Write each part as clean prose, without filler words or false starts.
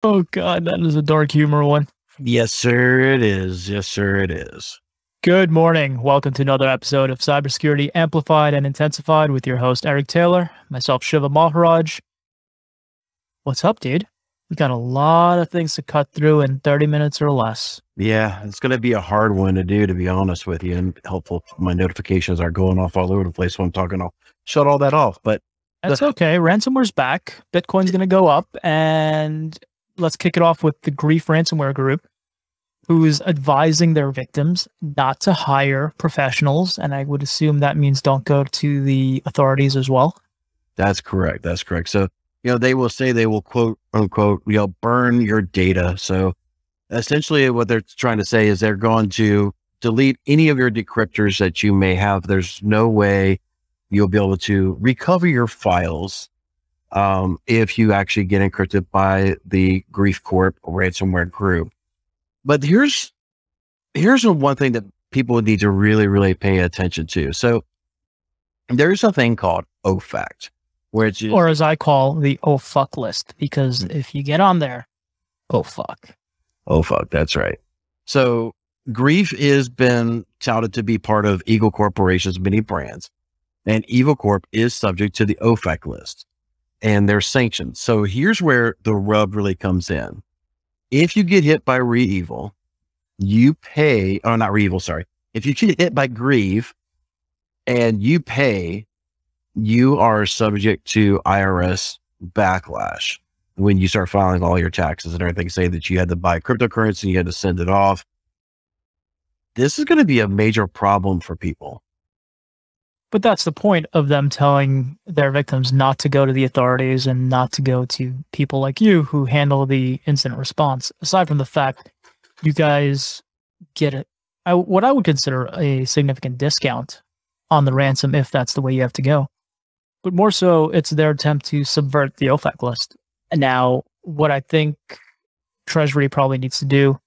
Oh God, that is a dark humor one. Yes, sir, it is. Yes, sir, it is. Good morning. Welcome to another episode of Cybersecurity Amplified and Intensified with your host, Eric Taylor, myself, Shiva Maharaj. What's up, dude? We got a lot of things to cut through in 30 minutes or less. Yeah, it's going to be a hard one to do, to be honest with you, and helpful. My notifications are going off all over the place, so I'm talking. I'll shut all that off, but That's okay. Ransomware's back. Bitcoin's going to go up, and let's kick it off with the Grief Ransomware Group, who's advising their victims not to hire professionals. And I would assume that means don't go to the authorities as well. That's correct. That's correct. So, they will say they will quote unquote, burn your data. So essentially what they're trying to say is they're going to delete any of your decryptors that you may have. There's no way you'll be able to recover your files if you actually get encrypted by the Grief Corp ransomware group. But here's one thing that people need to really, really pay attention to. So there's a thing called OFAC, or as I call the oh fuck list, because if you get on there, oh fuck. Oh fuck, that's right. So Grief has been touted to be part of Eagle Corporation's many brands, and Eagle Corp is subject to the OFAC list and their sanctions. So here's where the rub really comes in. If you get hit by ReEvil, you pay, oh, not ReEvil, sorry. If you get hit by Grief and you pay, you are subject to IRS backlash when you start filing all your taxes and everything, saying that you had to buy cryptocurrency, you had to send it off. This is going to be a major problem for people. But that's the point of them telling their victims not to go to the authorities and not to go to people like you who handle the incident response. Aside from the fact you guys get what I would consider a significant discount on the ransom if that's the way you have to go. But more so, it's their attempt to subvert the OFAC list. And now, what I think Treasury probably needs to do,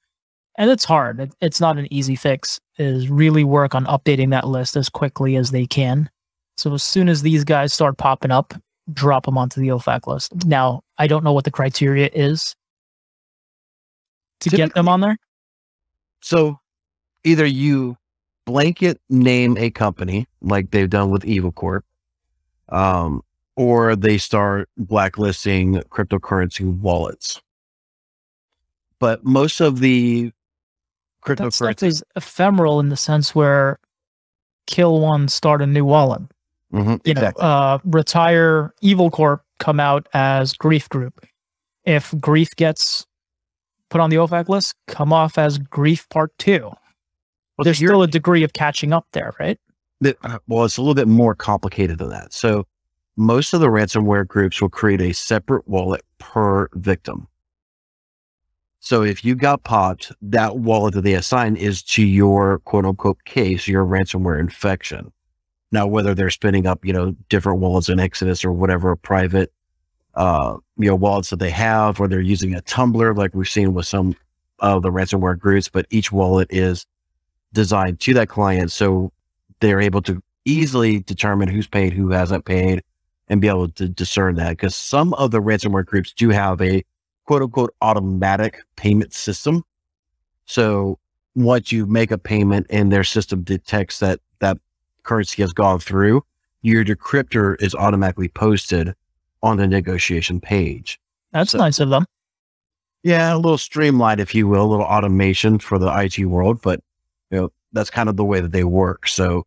and it's hard, it's not an easy fix, is really work on updating that list as quickly as they can. So as soon as these guys start popping up, drop them onto the OFAC list. Now, I don't know what the criteria is to get them on there. So either you blanket name a company like they've done with Eagle Corp, or they start blacklisting cryptocurrency wallets. But most of the cryptocurrency that stuff is ephemeral in the sense where kill one, start a new wallet. Exactly. Retire Evil Corp, come out as Grief Group. If Grief gets put on the OFAC list, come off as Grief Part 2. Well, there's still a degree of catching up there, right? Well, it's a little bit more complicated than that. So most of the ransomware groups will create a separate wallet per victim. So if you got popped, that wallet that they assign is to your quote unquote case, your ransomware infection. Now, whether they're spinning up, different wallets in Exodus or whatever private, wallets that they have, or they're using a tumbler like we've seen with some of the ransomware groups, but each wallet is designed to that client. So they're able to easily determine who's paid, who hasn't paid, and be able to discern that, because some of the ransomware groups do have a quote unquote automatic payment system. So once you make a payment and their system detects that that currency has gone through, your decryptor is automatically posted on the negotiation page. That's nice of them. Yeah, a little streamlined, if you will, a little automation for the IT world, but that's kind of the way that they work. So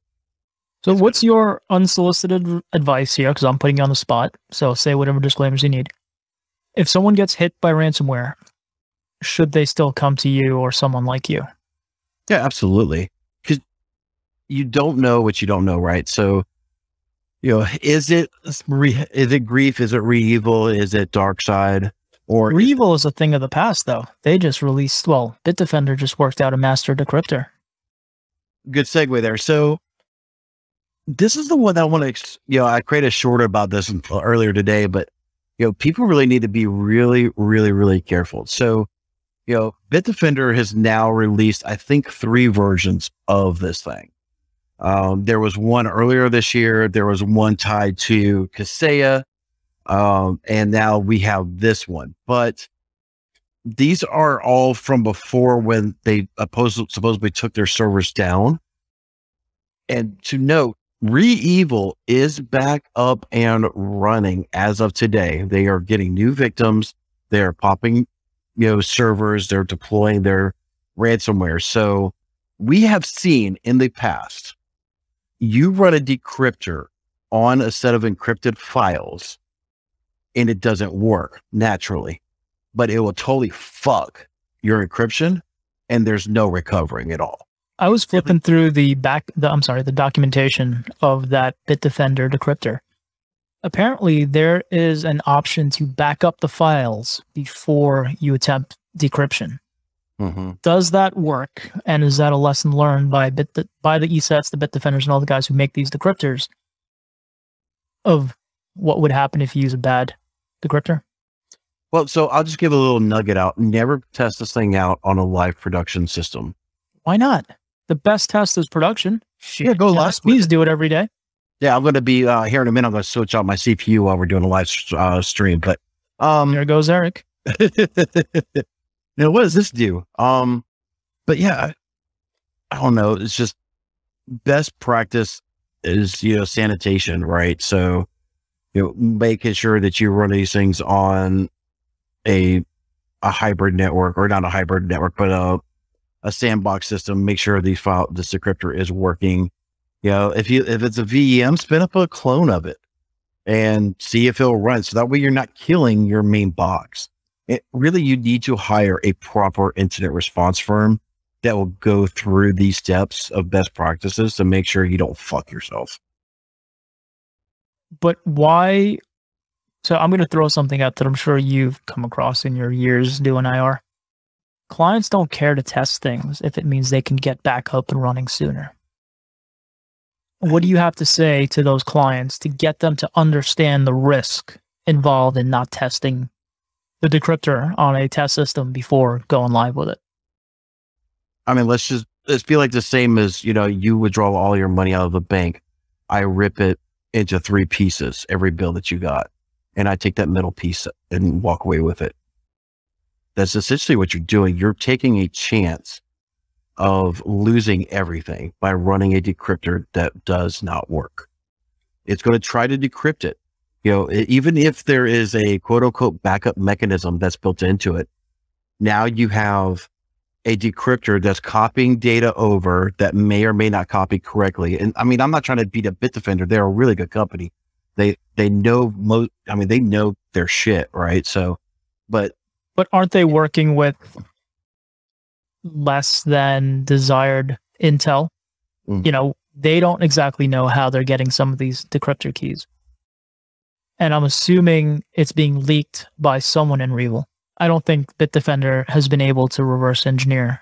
what's your unsolicited advice here? Because I'm putting you on the spot. So say whatever disclaimers you need. If someone gets hit by ransomware, should they still come to you or someone like you? Yeah, absolutely. Because you don't know what you don't know, right? So, is it Grief? Is it ReEvil? Is it Dark Side? Or ReEvil is a thing of the past, though. They just released, Bitdefender just worked out a master decryptor. Good segue there. So this is the one that I want to, I created a short about this earlier today, but people really need to be really, really, really careful. So, Bitdefender has now released, I think, 3 versions of this thing. There was one earlier this year. There was one tied to Kaseya. And now we have this one. But these are all from before when they supposedly took their servers down. And to note, ReEvil is back up and running as of today. They are getting new victims. They're popping, servers. They're deploying their ransomware. So we have seen in the past, you run a decryptor on a set of encrypted files and it doesn't work naturally, but it will totally fuck your encryption and there's no recovering at all. I was flipping through the documentation of that Bitdefender decryptor. Apparently there is an option to back up the files before you attempt decryption. Mm-hmm. Does that work? And is that a lesson learned by the ESETs, the Bitdefenders, and all the guys who make these decryptors of what would happen if you use a bad decryptor? Well, so I'll just give a little nugget out. Never test this thing out on a live production system. Why not? The best test is production. Yeah, go live. Please do it every day. Yeah, I'm going to be here in a minute. I'm going to switch out my CPU while we're doing a live stream. But there goes Eric. What does this do? But yeah, I don't know. It's just best practice is sanitation, right? So making sure that you run these things on a hybrid network, or not a hybrid network, but a sandbox system. Make sure this decryptor is working. If it's a VM, spin up a clone of it and see if it'll run. So that way you're not killing your main box. You need to hire a proper incident response firm that will go through these steps of best practices to make sure you don't fuck yourself. But why? So I'm going to throw something out that I'm sure you've come across in your years doing IR. Clients don't care to test things if it means they can get back up and running sooner. What do you have to say to those clients to get them to understand the risk involved in not testing the decryptor on a test system before going live with it? I mean, let's be like the same as, you withdraw all your money out of the bank. I rip it into 3 pieces, every bill that you got. And I take that middle piece and walk away with it. That's essentially what you're doing. You're taking a chance of losing everything by running a decryptor that does not work. It's going to try to decrypt it. Even if there is a quote unquote backup mechanism that's built into it, now you have a decryptor that's copying data over that may or may not copy correctly. And I mean, I'm not trying to beat up Bitdefender. They're a really good company. They know they know their shit, right? So, but aren't they working with less than desired intel? Mm. They don't exactly know how they're getting some of these decryptor keys. And I'm assuming it's being leaked by someone in ReEvil. I don't think Bitdefender has been able to reverse engineer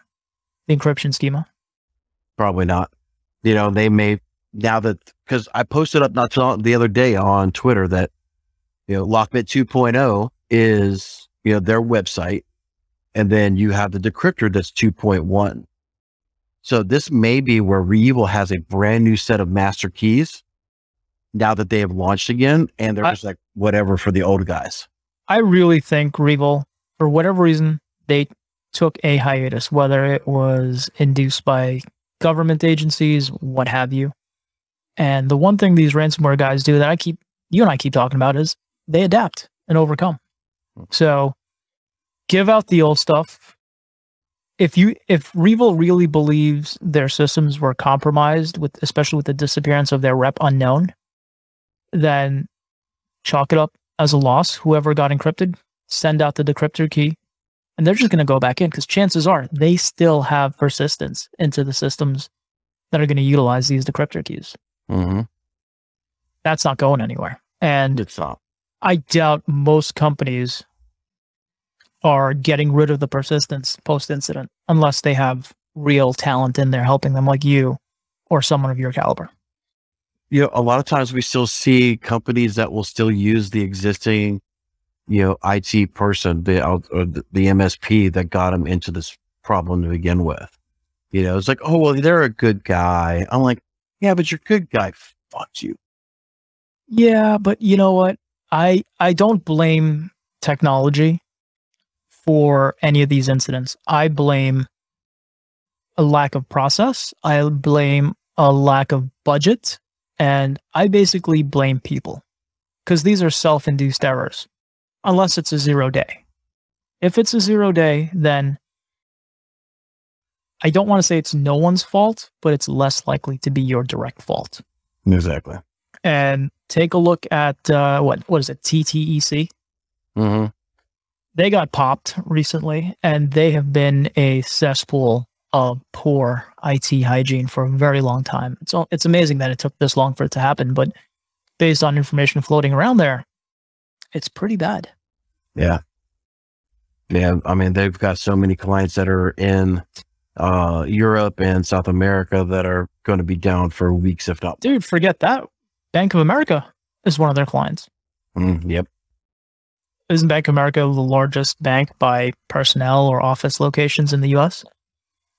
the encryption schema. Probably not. They may, now that, because I posted up the other day on Twitter that, Lockbit 2.0 is, their website. And then you have the decryptor that's 2.1. So this may be where ReEvil has a brand new set of master keys now that they have launched again, and they're just like, whatever for the old guys. I really think ReEvil, for whatever reason, they took a hiatus, whether it was induced by government agencies, what have you. And the one thing these ransomware guys do that you and I keep talking about is they adapt and overcome. So give out the old stuff. If ReEvil really believes their systems were compromised, especially with the disappearance of their rep unknown, then chalk it up as a loss. Whoever got encrypted, send out the decryptor key, and they're just going to go back in, because chances are they still have persistence into the systems that are going to utilize these decryptor keys. Mm-hmm. That's not going anywhere. And it's not. I doubt most companies are getting rid of the persistence post-incident unless they have real talent in there helping them, like you or someone of your caliber. A lot of times we still see companies that will still use the existing, IT person, the MSP that got them into this problem to begin with. It's like, oh, well, they're a good guy. I'm like, yeah, but your good guy fucked you. Yeah, but you know what? I don't blame technology for any of these incidents. I blame a lack of process. I blame a lack of budget. And I basically blame people because these are self-induced errors, unless it's a 0 day. If it's a 0 day, then I don't want to say it's no one's fault, but it's less likely to be your direct fault. Exactly. And take a look at what is it, TTEC? Mm-hmm. They got popped recently, and they have been a cesspool of poor IT hygiene for a very long time. It's amazing that it took this long for it to happen, but based on information floating around there, it's pretty bad. Yeah. Yeah. I mean, they've got so many clients that are in Europe and South America that are going to be down for weeks, if not. Dude, forget that. Bank of America is one of their clients. Yep. Isn't Bank of America the largest bank by personnel or office locations in the US?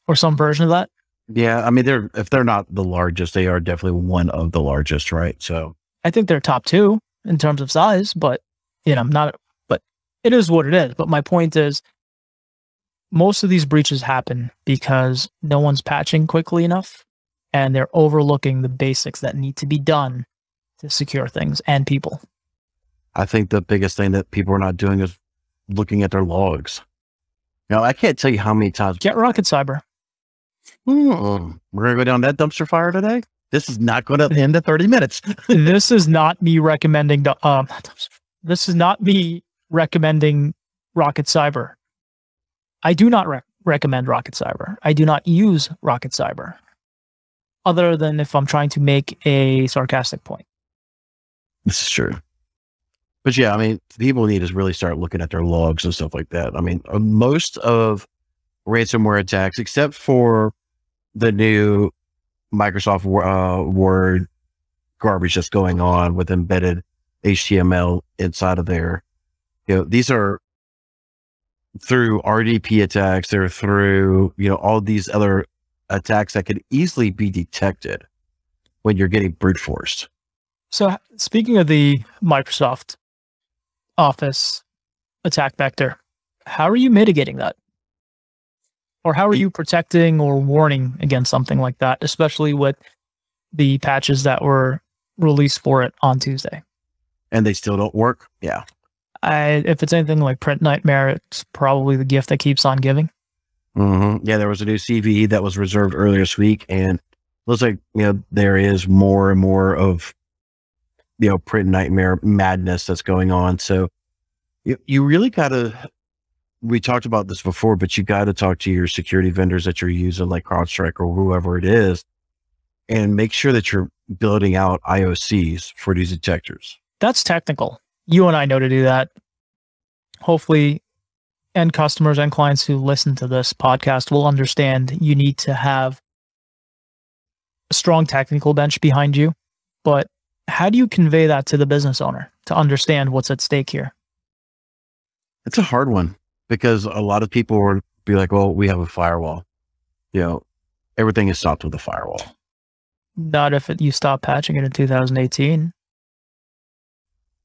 Or some version of that? Yeah. I mean, if they're not the largest, they are definitely one of the largest, right? So I think they're top 2 in terms of size, but but it is what it is. But my point is, most of these breaches happen because no one's patching quickly enough, and they're overlooking the basics that need to be done to secure things and people. I think the biggest thing that people are not doing is looking at their logs. I can't tell you how many times. Get Rocket Cyber. We're going to go down that dumpster fire today. This is not going to end in 30 minutes. This is not me recommending this is not me recommending Rocket Cyber. I do not recommend Rocket Cyber. I do not use Rocket Cyber, other than if I'm trying to make a sarcastic point. This is true. But yeah, I mean, people need to really start looking at their logs and stuff like that. I mean, most of ransomware attacks, except for the new Microsoft Word garbage that's going on with embedded HTML inside of there, these are through RDP attacks. They're through, all these other attacks that could easily be detected when you're getting brute forced. So speaking of the Microsoft Office attack vector, how are you mitigating that? Or how are you protecting or warning against something like that, especially with the patches that were released for it on Tuesday? And they still don't work? Yeah. If it's anything like Print Nightmare, it's probably the gift that keeps on giving. Mm-hmm. Yeah, there was a new CVE that was reserved earlier this week, and looks like, there is more and more of Print Nightmare madness that's going on. So you really got to, we talked about this before, but you got to talk to your security vendors that you're using, like CrowdStrike or whoever it is, and make sure that you're building out IOCs for these detectors. That's technical. You and I know to do that. Hopefully, end customers and clients who listen to this podcast will understand you need to have a strong technical bench behind you, but how do you convey that to the business owner to understand what's at stake here? It's a hard one because a lot of people will be like, well, we have a firewall. Everything is stopped with a firewall. Not if you stop patching it in 2018.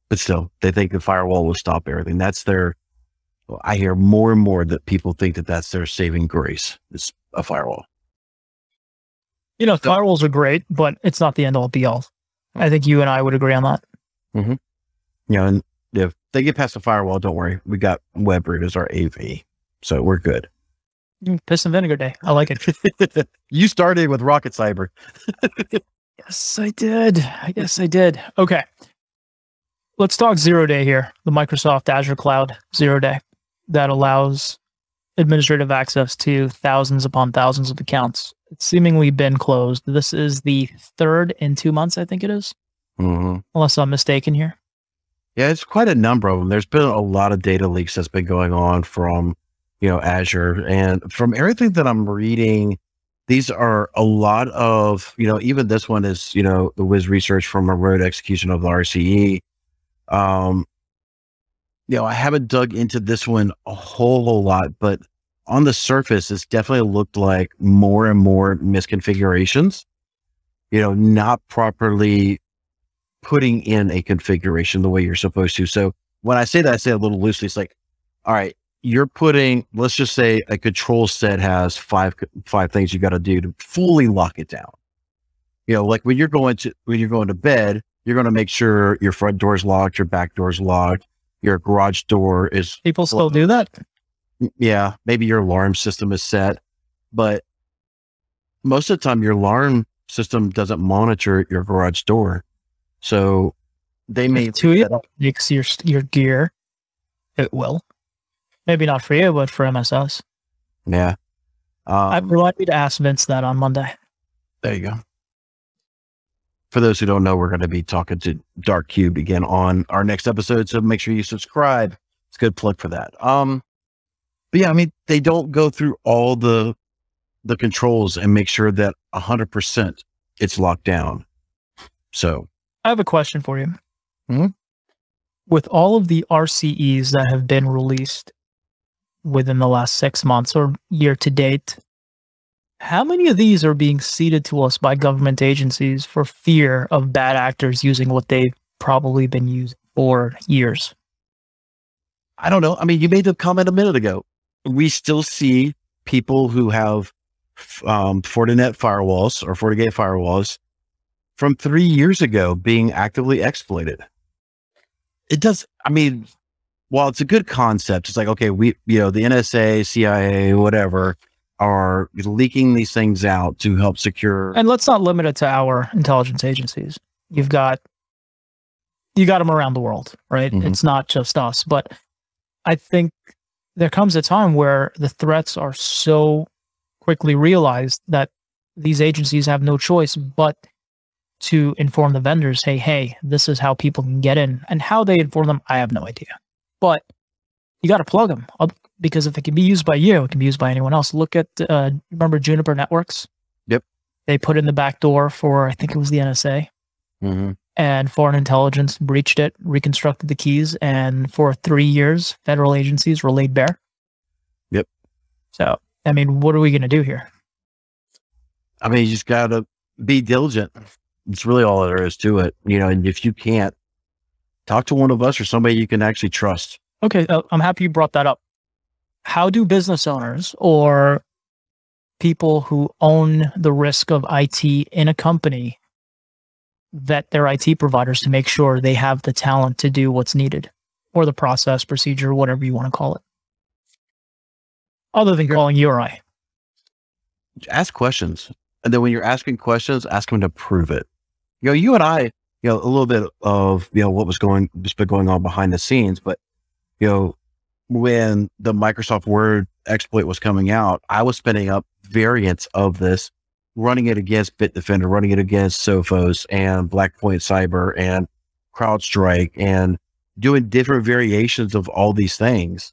But still, they think the firewall will stop everything. That's I hear more and more that people think that that's their saving grace. It's a firewall. Firewalls are great, but it's not the end all be all. I think you and I would agree on that. Mm-hmm. And if they get past the firewall, don't worry. We got WebRoot as our AV. So we're good. Piss and vinegar day. I like it. You started with Rocket Cyber. Yes, I did. Yes, I did. Okay. Let's talk 0 day here. The Microsoft Azure Cloud 0 day that allows administrative access to thousands upon thousands of accounts. It's seemingly been closed. This is the 3rd in 2 months, I think it is. Mm-hmm. Unless I'm mistaken here. Yeah, it's quite a number of them. There's been a lot of data leaks that's been going on from, Azure. And from everything that I'm reading, these are a lot of, even this one is, the Wiz research from a road execution of the RCE. I haven't dug into this one a whole lot, but on the surface, it's definitely looked like more and more misconfigurations, not properly putting in a configuration the way you're supposed to. So when I say that, I say it a little loosely. It's like, all right, you're putting, let's just say a control set has five things you got to do to fully lock it down. You know, like when you're going to bed, you're going to make sure your front door is locked, your back door is locked, your garage door is. People still do that? Yeah. Maybe your alarm system is set, but most of the time your alarm system doesn't monitor your garage door. So they may makes your gear. It will. Maybe not for you, but for MSS. Yeah. I remind me to ask Vince that on Monday. There you go. For those who don't know, we're going to be talking to Dark Cube again on our next episode. So make sure you subscribe. It's a good plug for that. But yeah, I mean, they don't go through all the controls and make sure that 100% it's locked down. So I have a question for you. Mm-hmm. With all of the RCEs that have been released within the last 6 months or year to date, how many of these are being ceded to us by government agencies for fear of bad actors using what they've probably been using for years? I don't know. I mean, you made the comment a minute ago. We still see people who have Fortinet firewalls or FortiGate firewalls from 3 years ago being actively exploited. It does. I mean, while it's a good concept, it's like, okay, the NSA, CIA, whatever, are leaking these things out to help secure. And let's not limit it to our intelligence agencies. You got them around the world, right? Mm-hmm. It's not just us, but I think there comes a time where the threats are so quickly realized that these agencies have no choice but to inform the vendors, hey, this is how people can get in. And how they inform them, I have no idea. But you got to plug them up, because if it can be used by you, it can be used by anyone else. Look at, remember Juniper Networks? Yep. They put in the back door for, I think it was the NSA. Mm-hmm. And foreign intelligence breached it, reconstructed the keys, and for 3 years, federal agencies were laid bare. Yep. So, I mean, what are we going to do here? I mean, you just got to be diligent. It's really all there is to it. You know, and if you can't, talk to one of us or somebody you can actually trust. Okay, I'm happy you brought that up. How do business owners or people who own the risk of IT in a company vet their IT providers to make sure they have the talent to do what's needed, or the process, procedure, whatever you want to call it, other than calling you or I? Ask questions. And then when you're asking questions, ask them to prove it. You know, you and I, a little bit of, what's been going on behind the scenes, but, when the Microsoft Word exploit was coming out, I was spinning up variants of this, running it against Bitdefender, running it against Sophos and Blackpoint Cyber and CrowdStrike, and doing different variations of all these things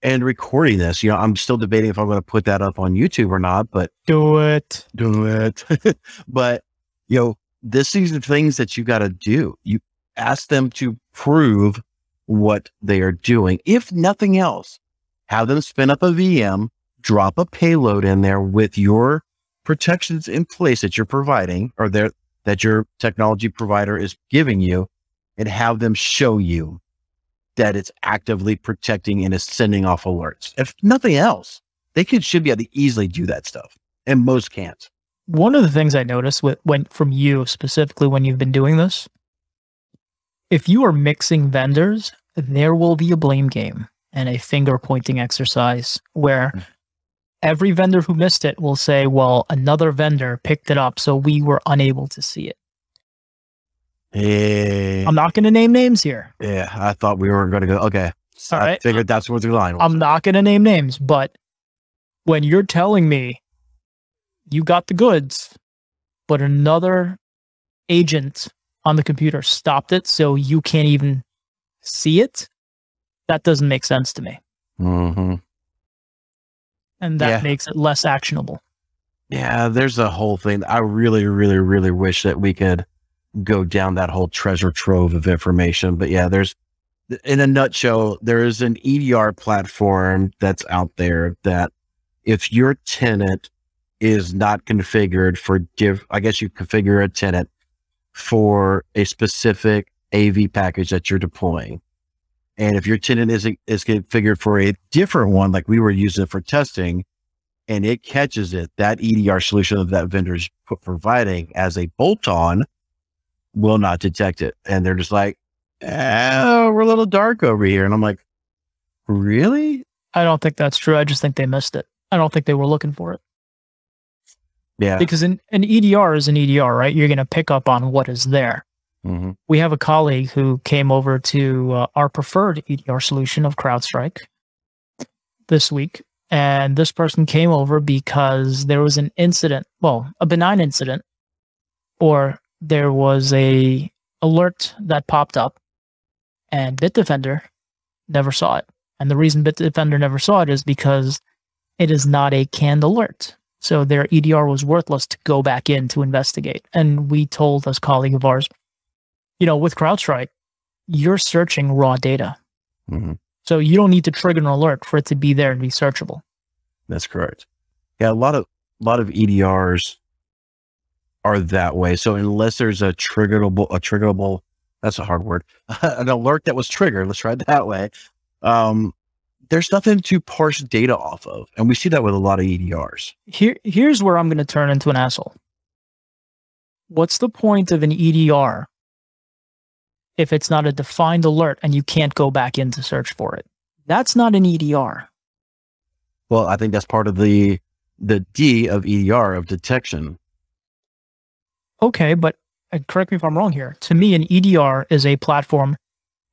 and recording this. I'm still debating if I'm going to put that up on YouTube or not, but do it. But, this is the things that you got to do. You ask them to prove what they are doing. If nothing else, have them spin up a VM, drop a payload in there with your protections in place that you're providing, or that your technology provider is giving you, and have them show you that it's actively protecting and is sending off alerts. If nothing else, they should be able to easily do that stuff, and most can't. One of the things I noticed from you specifically when you've been doing this, if you are mixing vendors, there will be a blame game and a finger pointing exercise where every vendor who missed it will say, well, another vendor picked it up, so we were unable to see it. I'm not going to name names here. Yeah, I thought we weren't going to go. Okay. All right. I figured that's where the line was. I'm not going to name names, but when you're telling me you got the goods, but another agent on the computer stopped it so you can't even see it, that doesn't make sense to me. Mm-hmm. And that makes it less actionable. Yeah, there's a whole thing. I really, really, really wish that we could go down that whole treasure trove of information. But yeah, in a nutshell, there is an EDR platform that's out there that if your tenant is not configured for I guess you configure a tenant for a specific AV package that you're deploying. And if your tenant is configured for a different one, like we were using it for testing, and it catches it, that EDR solution that that vendor's providing as a bolt-on will not detect it. And they're just like, oh, we're a little dark over here. And I'm like, really? I don't think that's true. I just think they missed it. I don't think they were looking for it. Yeah. Because an EDR is an EDR, right? You're going to pick up on what is there. Mm-hmm. We have a colleague who came over to our preferred EDR solution of CrowdStrike this week. And this person came over because there was an incident, well, a benign incident, or there was a alert that popped up and Bitdefender never saw it. And the reason Bitdefender never saw it is because it is not a canned alert. So their EDR was worthless to go back in to investigate. And we told this colleague of ours, you know, with CrowdStrike, you're searching raw data. Mm-hmm. So you don't need to trigger an alert for it to be there and be searchable. That's correct. Yeah, a lot of EDRs are that way. So unless there's a triggerable, that's a hard word, an alert that was triggered, let's try it that way. There's nothing to parse data off of. And we see that with a lot of EDRs. Here's where I'm going to turn into an asshole. What's the point of an EDR if it's not a defined alert and you can't go back in to search for it? That's not an EDR. Well, I think that's part of the D of EDR, of detection. Okay, but correct me if I'm wrong here. To me, an EDR is a platform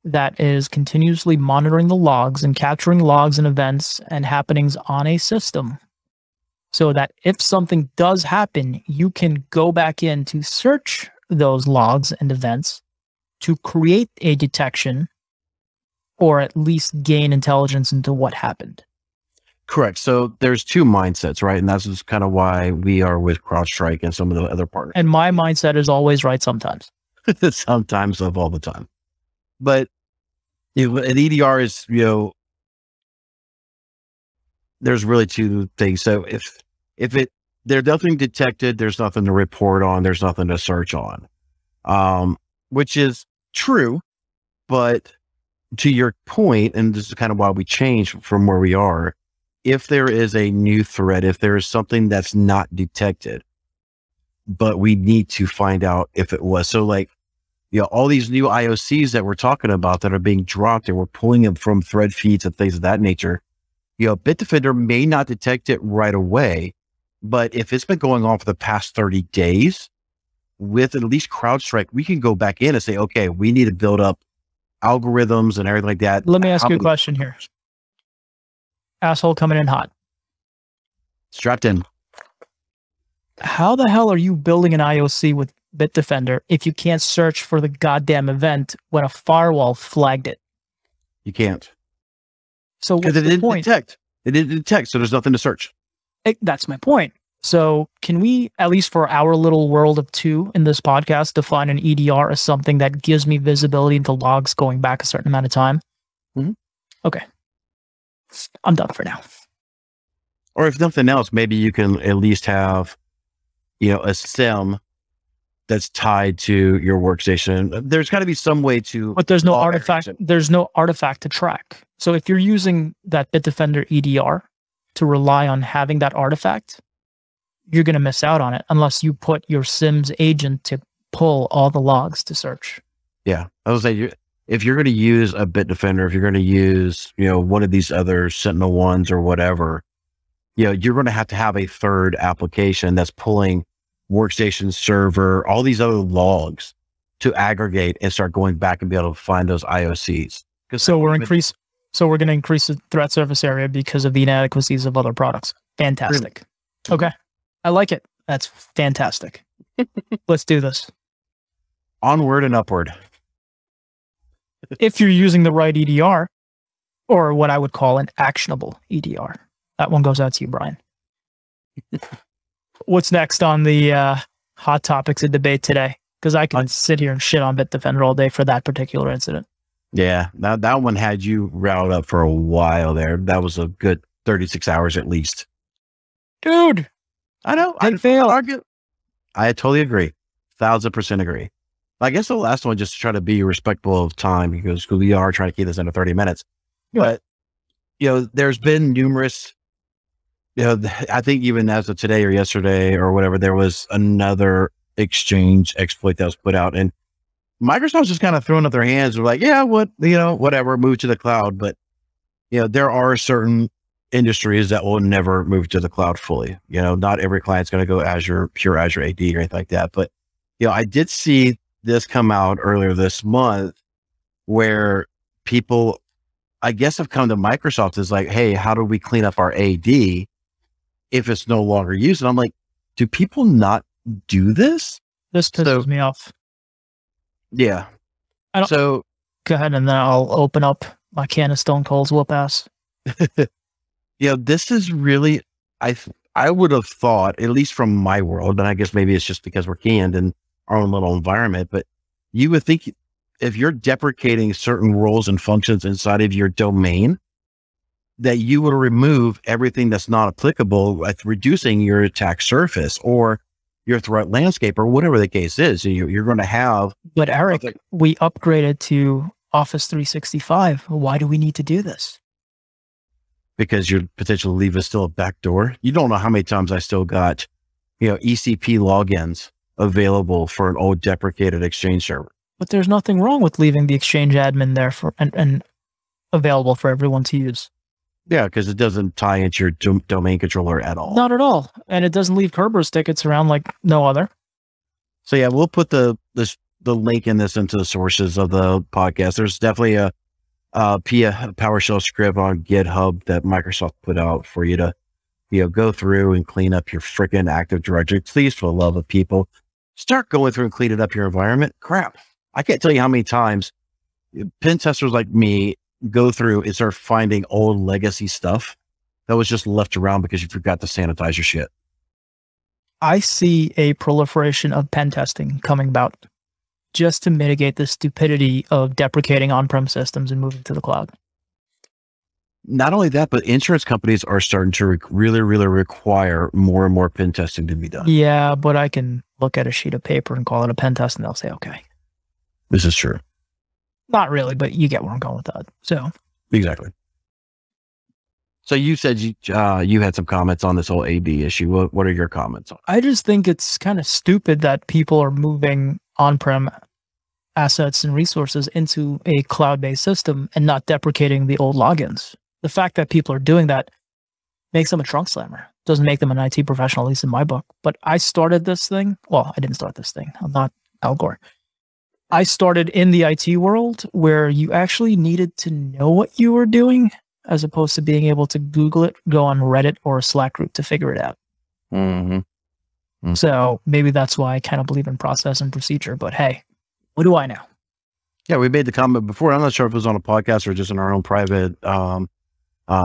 that is continuously monitoring the logs and capturing logs and events and happenings on a system so that if something does happen, you can go back in to search those logs and events to create a detection or at least gain intelligence into what happened. Correct. So there's two mindsets, right? And that's just kind of why we are with CrowdStrike and some of the other partners. And my mindset is always right sometimes. Sometimes of all the time. But an EDR is, there's really two things. So if there's nothing detected, there's nothing to report on, there's nothing to search on, which is true. But to your point, and this is kind of why we changed from where we are, if there is a new threat, if there is something that's not detected, but we need to find out if it was. So like, all these new IOCs that we're talking about that are being dropped and we're pulling them from thread feeds and things of that nature, Bitdefender may not detect it right away, but if it's been going on for the past 30 days, with at least CrowdStrike, we can go back in and say, okay, we need to build up algorithms and everything like that. Let me ask you a question here. Asshole coming in hot. Strapped in. How the hell are you building an IOC with Bitdefender if you can't search for the goddamn event when a firewall flagged it? You can't. So what's the point? It didn't detect, so there's nothing to search. That's my point. So can we, at least for our little world of two in this podcast, define an EDR as something that gives me visibility into logs going back a certain amount of time? Mm-hmm. Okay. I'm done for now. Or if nothing else, maybe you can at least have, a SIM that's tied to your workstation. There's got to be some way to. But there's no artifact. There's no artifact to track. So if you're using that Bitdefender EDR to rely on having that artifact, you're going to miss out on it unless you put your SIM's agent to pull all the logs to search. Yeah, I was saying, if you're going to use a Bitdefender, if you're going to use, one of these other Sentinel ones or whatever, you're going to have a third application that's pulling workstation, server, all these other logs to aggregate and start going back and be able to find those IOCs. So we're going to increase the threat surface area because of the inadequacies of other products. Fantastic. Okay. I like it. That's fantastic. Let's do this. Onward and upward. If you're using the right EDR, or what I would call an actionable EDR. That one goes out to you, Brian. What's next on the hot topics of debate today? Because I can sit here and shit on Bitdefender all day for that particular incident. Yeah, that one had you riled up for a while there. That was a good 36 hours at least. Dude, I know. I totally agree. 1,000% agree. I guess the last one, just to try to be respectful of time, because we are trying to keep this under 30 minutes. But, there's been numerous, I think even as of today or yesterday or whatever, there was another exchange exploit that was put out, and Microsoft's just kind of throwing up their hands. They're like, yeah, whatever, move to the cloud. But, there are certain industries that will never move to the cloud fully. Not every client's going to go pure Azure AD or anything like that. But, I did see this come out earlier this month where people, I guess, have come to Microsoft is like, hey, how do we clean up our AD if it's no longer used? And I'm like, do people not do this? This pisses me off. Yeah. Go ahead, and then I'll open up my can of Stone Cold's whoop ass. This is really, I would have thought, at least from my world, and I guess maybe it's just because we're canned in our own little environment, but you would think if you're deprecating certain roles and functions inside of your domain, that you would remove everything that's not applicable, like reducing your attack surface or your threat landscape or whatever the case is. You're going to have. But Eric, we upgraded to Office 365. Why do we need to do this? Because your potential leave is still a backdoor. You don't know how many times I still got, ECP logins available for an old deprecated Exchange server. But there's nothing wrong with leaving the Exchange admin there and available for everyone to use. Yeah, because it doesn't tie into your domain controller at all. Not at all. And it doesn't leave Kerberos tickets around like no other. So yeah, we'll put the link in this into the sources of the podcast. There's definitely a PowerShell script on GitHub that Microsoft put out for you to, go through and clean up your freaking Active Directory. Please, for the love of people, start going through and cleaning up your environment. Crap. I can't tell you how many times pen testers like me go through and start finding old legacy stuff that was just left around because you forgot to sanitize your shit. I see a proliferation of pen testing coming about just to mitigate the stupidity of deprecating on-prem systems and moving to the cloud. Not only that, but insurance companies are starting to really, really require more and more pen testing to be done. Yeah, but I can look at a sheet of paper and call it a pen test and they'll say, okay. This is true. Not really, but you get where I'm going with that. So exactly. So you said you had some comments on this whole AD issue. What are your comments on it? I just think it's kind of stupid that people are moving on-prem assets and resources into a cloud-based system and not deprecating the old logins. The fact that people are doing that makes them a trunk slammer. Doesn't make them an IT professional, at least in my book. But I started this thing. Well, I didn't start this thing. I'm not Al Gore. I started in the IT world where you actually needed to know what you were doing as opposed to being able to Google it, go on Reddit or a Slack group to figure it out. Mm-hmm. Mm-hmm. So maybe that's why I kind of believe in process and procedure. But hey, what do I know? Yeah, we made the comment before. I'm not sure if it was on a podcast or just in our own private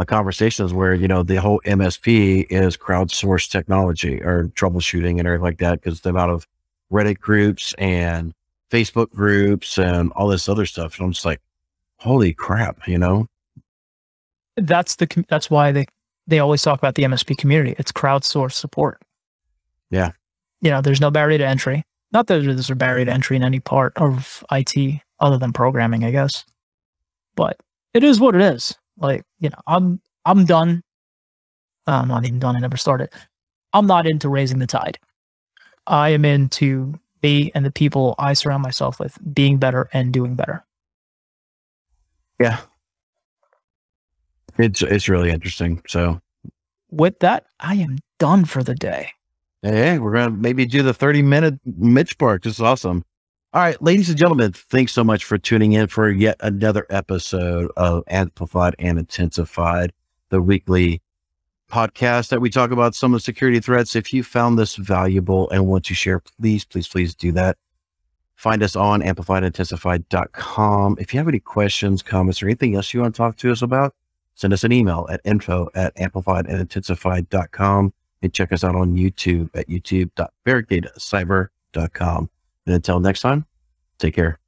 conversations where, the whole MSP is crowdsourced technology or troubleshooting and everything like that, because the amount of Reddit groups and Facebook groups and all this other stuff. And I'm just like, holy crap, That's why they always talk about the MSP community. It's crowdsourced support. Yeah. There's no barrier to entry. Not that there's a barrier to entry in any part of IT other than programming, I guess. But it is what it is. Like, I'm done. I'm not even done. I never started. I'm not into raising the tide. I am into me and the people I surround myself with being better and doing better. Yeah. It's really interesting. So with that, I am done for the day. Hey, we're going to maybe do the 30-minute Mitch Park. This is awesome. All right, ladies and gentlemen, thanks so much for tuning in for yet another episode of Amplified and Intensified, the weekly podcast that we talk about some of the security threats. If you found this valuable and want to share, please do that. Find us on amplifiedintensified.com. If you have any questions, comments, or anything else you want to talk to us about, send us an email at info@amplifiedintensified.com and check us out on YouTube at youtube.barricadecyber.com. And until next time, take care.